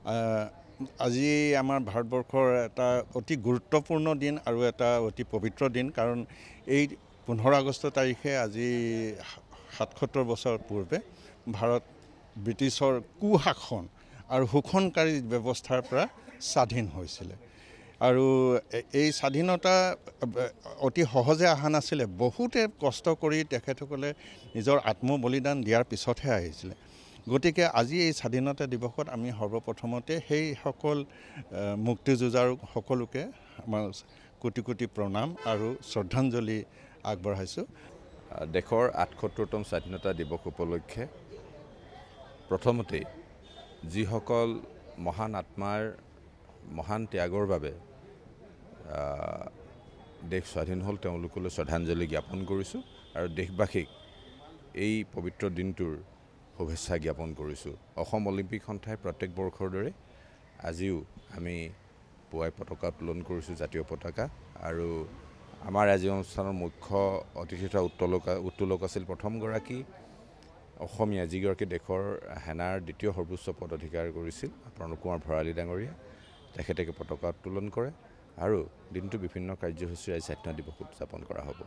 আজি আমাৰ ভাৰতবৰ্ষৰ এটা অতি গুৰুত্বপূৰ্ণ দিন আৰু এটা অতি পবিত্ৰ দিন, কাৰণ এই 15 আগষ্ট তাৰিখে আজি 77 বছৰ পূৰ্বে ভাৰত ব্ৰিটিছৰ কুশাসন আৰু শোষণকাৰী ব্যৱস্থাৰ পৰা স্বাধীন হৈছিলে। আৰু এই স্বাধীনতা অতি সহজে অহা নাছিলে, বহুতে কষ্ট কৰি তেখেতসকলে নিজৰ আত্মবলিদান দিয়াৰ পিছতহে আহিছিলে। গতিকে আজি এই স্বাধীনতা দিৱসত আমি সৰ্বপ্ৰথমতে সেইসকল মুক্তিযুঁজাৰু সকলোকে আমাৰ কোটি কোটি প্ৰণাম আৰু শ্ৰদ্ধাঞ্জলি আগবঢ়াইছোঁ। দেশৰ ৭৮তম স্বাধীনতা দিৱস উপলক্ষে প্ৰথমতেই যিসকল মহান আত্মাৰ মহান ত্যাগৰ বাবে দেশ স্বাধীন হ'ল তেওঁলোকলৈ শ্ৰদ্ধাঞ্জলি জ্ঞাপন কৰিছোঁ আৰু দেশবাসীক এই পবিত্ৰ দিনটোৰ শুভেচ্ছা জ্ঞাপন কৰিছোঁ। অসম অলিম্পিক সন্থাই প্ৰত্যেক বৰ্ষৰ দৰে আজিও আমি পুৱাই পতাকা উত্তোলন কৰিছোঁ, জাতীয় পতাকা। আৰু আমাৰ আজি অনুষ্ঠানৰ মুখ্য অতিথি তথা উত্তোলক আছিল প্ৰথমগৰাকী অসমীয়া, যিগৰাকী দেশৰ সেনাৰ দ্বিতীয় সৰ্বোচ্চ পদ অধিকাৰ কৰিছিল, প্ৰণৱ কুমাৰ ভৰালী ডাঙৰীয়া। তেখেতে পতাকা উত্তোলন কৰে আৰু দিনটো বিভিন্ন কাৰ্যসূচীৰে স্বাধীনতা দিৱস উদযাপন কৰা হ'ব।